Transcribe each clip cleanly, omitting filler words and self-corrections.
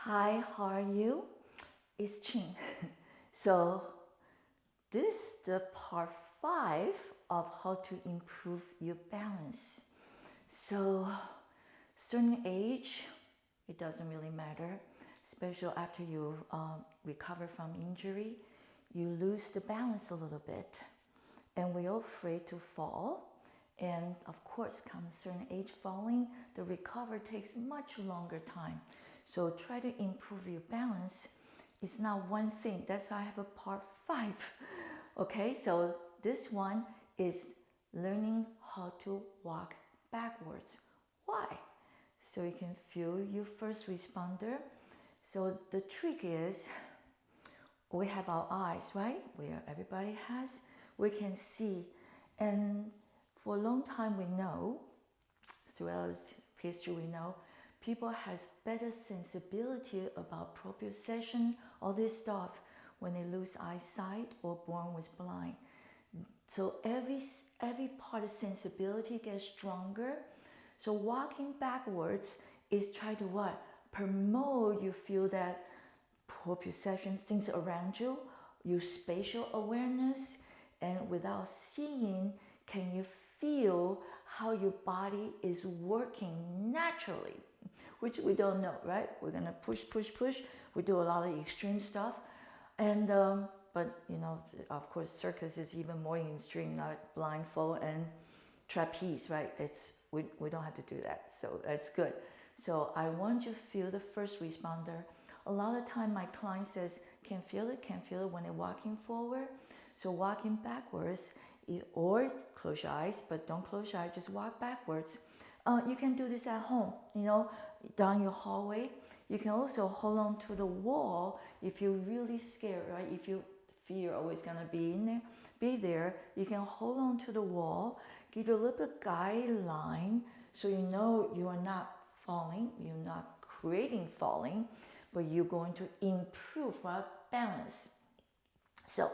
Hi, how are you? It's Ching. So this is the part 5 of how to improve your balance. So certain age, it doesn't really matter, especially after you recover from injury, you lose the balance a little bit, and we're afraid to fall. And of course, come a certain age, falling, the recovery takes much longer time. So try to improve your balance. It's not one thing. That's why I have a part 5. Okay, so this one is learning how to walk backwards. Why? So you can feel your first responder. So the trick is we have our eyes, right? Where everybody has, we can see. And for a long time we know, throughout history we know, people has better sensibility about proprioception, all this stuff, when they lose eyesight or born with blind. So every part of sensibility gets stronger. So walking backwards is try to what? Promote you feel that proprioception, things around you, your spatial awareness, and without seeing, can you feel how your body is working naturally, which we don't know, right? We're gonna push, push, push. We do a lot of extreme stuff, and but you know, of course, circus is even more extreme, like blindfold and trapeze, right? We don't have to do that, so that's good. So I want you to feel the first responder. A lot of time my client says, can feel it when they're walking forward. So walking backwards, or close your eyes, but don't close your eyes, just walk backwards. You can do this at home, down your hallway. You can also hold on to the wall if you're really scared, right? If you fear always gonna be there, you can hold on to the wall, give you a little bit guideline so you know you are not falling, you're not creating falling, but you're going to improve balance. So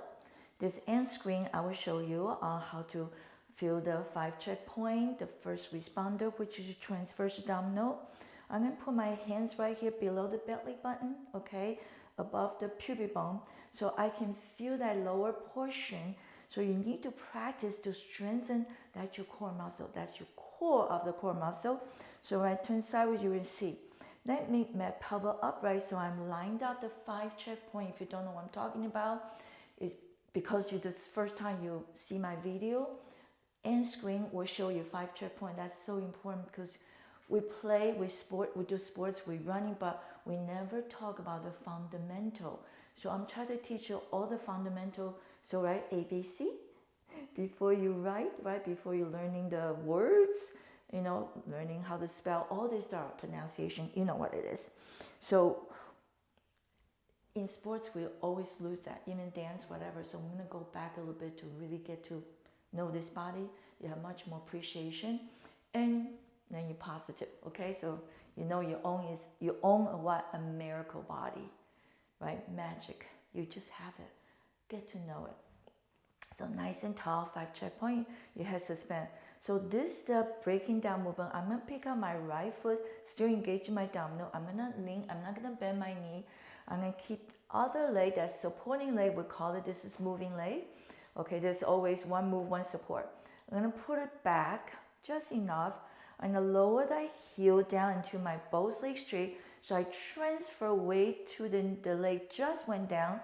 this end screen, I will show you how to feel the 5 checkpoint, the first responder, which is transverse abdominal. I'm going to put my hands right here below the belly button, okay, above the pubic bone, so I can feel that lower portion. So you need to practice to strengthen that your core muscle. That's your core of the core muscle. So when I turn sideways, you will see. Let me my pelvis upright, so I'm lined up the 5 checkpoint. If you don't know what I'm talking about, it's because this first time you see my video. End screen will show you 5 checkpoint. That's so important because we play, we do sports, we running, but we never talk about the fundamental. So I'm trying to teach you all the fundamental. So right, ABC, before you write, right, before you're learning the words, learning how to spell, all this stuff, pronunciation, you know what it is. So in sports, we always lose that, even dance, whatever. So I'm gonna go back a little bit to really get to know this body. You have much more appreciation, and then you're positive, okay? So you own a miracle body, right? Magic. You just have it. Get to know it. So nice and tall, 5 checkpoint, your head suspend. So this breaking down movement, I'm gonna pick up my right foot, still engaging my abdominal. I'm gonna lean, I'm not gonna bend my knee. I'm gonna keep other leg, that supporting leg, we call it, this is moving leg. Okay, there's always one move, one support. I'm gonna put it back just enough. I'm gonna lower that heel down into my both legs straight. So I transfer weight to the leg just went down,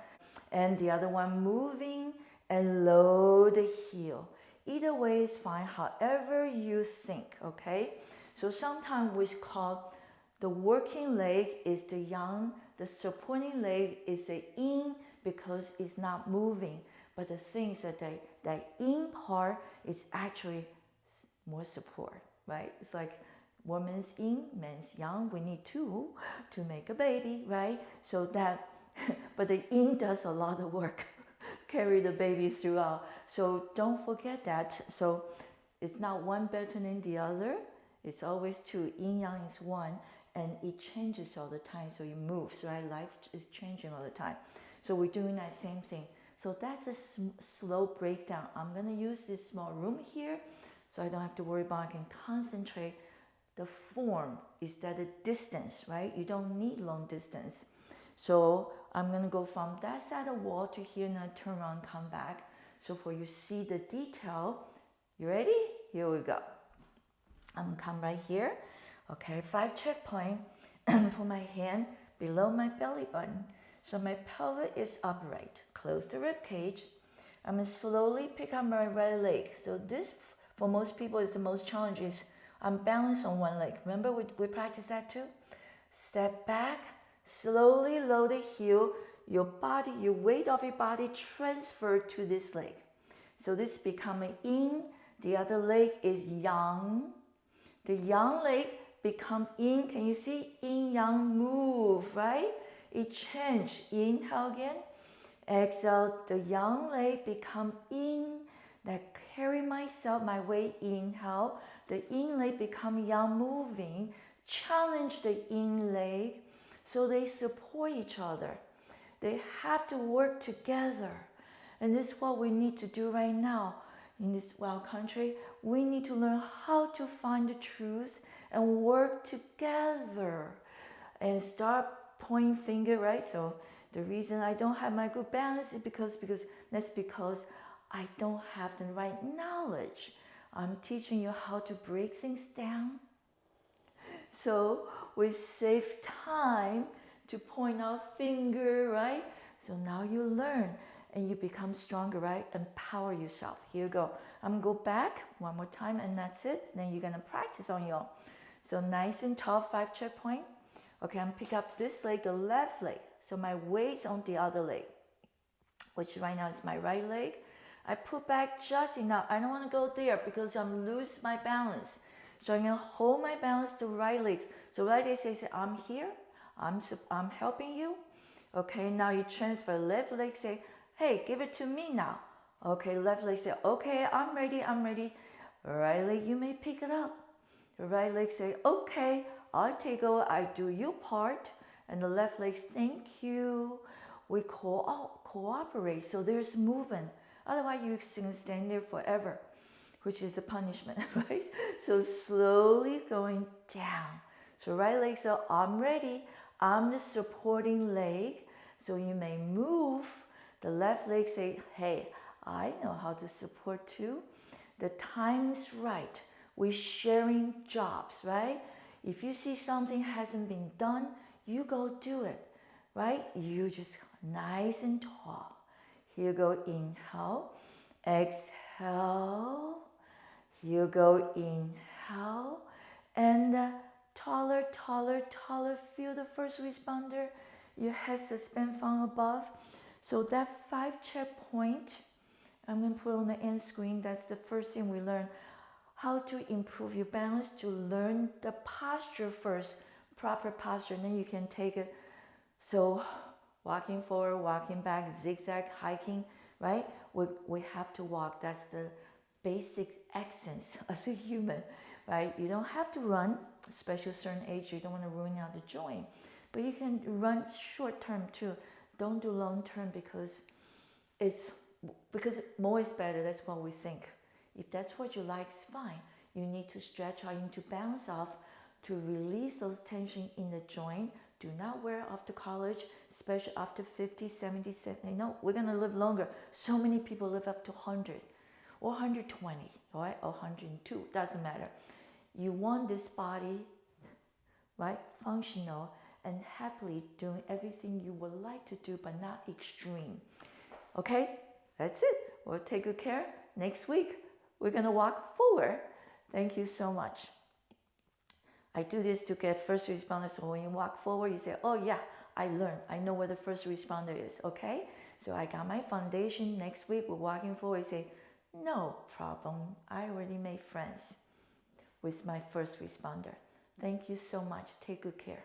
and the other one moving and lower the heel. Either way is fine, however you think, okay? So sometimes we call the working leg is the yang, the supporting leg is the yin because it's not moving. But the thing is that the yin part is actually more support, right? It's like woman's yin, men's yang. We need two to make a baby, right? So that, but the yin does a lot of work, carry the baby throughout. So don't forget that. So it's not one better than the other. It's always two. Yin yang is one, and it changes all the time. So it moves, right? Life is changing all the time. So we're doing that same thing. So that's a slow breakdown. I'm gonna use this small room here, so I don't have to worry about. I can concentrate the form is that the distance, right? You don't need long distance. So I'm gonna go from that side of the wall to here and I turn around, come back. So for you see the detail, you ready? Here we go. I'm gonna come right here. Okay, 5 checkpoint. Put my hand below my belly button. So my pelvis is upright. Close the rib cage. I'm gonna slowly pick up my right leg. So this, for most people, is the most challenging. I'm balanced on one leg. Remember we practiced that too? Step back, slowly lower the heel. Your body, your weight of your body transfer to this leg. So this becoming yin. The other leg is yang. The yang leg become yin. Can you see? Yin yang move, right? It change. Inhale again. Exhale. The yang leg become yin. That carry myself, my weight. Inhale. The yin leg become yang moving. Challenge the yin leg. So they support each other. They have to work together. And this is what we need to do right now. In this wild country, we need to learn how to find the truth and work together and start pointing finger, right? So the reason I don't have my good balance is because I don't have the right knowledge. I'm teaching you how to break things down. So we save time to point out finger, right? So now you learn and you become stronger, right? Empower yourself. Here you go. I'm gonna go back one more time and that's it. Then you're gonna practice on your own. So nice and tall, 5 checkpoint. Okay, I'm pick up this leg, the left leg. So my weight's on the other leg, which right now is my right leg. I put back just enough. I don't wanna go there because I'm lose my balance. So I'm gonna hold my balance to right legs. So right leg says, I'm here, I'm helping you. Okay, now you transfer left leg, say, hey, give it to me now. Okay, left leg say, okay, I'm ready. Right leg, you may pick it up. The right leg say, okay, I'll take over, I do your part. And the left leg, thank you. We cooperate, so there's movement. Otherwise, you can stand there forever, which is the punishment, right? So slowly going down. So right leg, so I'm ready. I'm the supporting leg. So you may move. The left leg say, hey, I know how to support too. The time is right. We're sharing jobs, right? If you see something hasn't been done, you go do it, right? You just nice and tall. Here you go, inhale, exhale. Here you go, inhale, and taller, taller, taller. Feel the first responder. Your head suspend from above. So that 5 checkpoint, I'm going to put on the end screen. That's the first thing we learn. How to improve your balance, to learn the posture first, proper posture, and then you can take it. So walking forward, walking back, zigzag, hiking, right? We have to walk. That's the basic essence as a human, right? You don't have to run, especially a certain age. You don't want to ruin out the joint. But you can run short term too. Don't do long term because more is better. That's what we think. If that's what you like, it's fine. You need to stretch out, you need to bounce off to release those tension in the joint. Do not wear off to college, especially after 50, 70, 70. No, we're going to live longer. So many people live up to 100 or 120, right? Or 102, doesn't matter. You want this body, right, functional and happily doing everything you would like to do, but not extreme. Okay, that's it. Well, take good care. Next week, we're going to walk forward. Thank you so much. I do this to get first responders. So when you walk forward, you say, oh yeah, I learned. I know where the first responder is, okay? So I got my foundation. Next week, we're walking forward. You say, no problem. I already made friends with my first responder. Thank you so much. Take good care.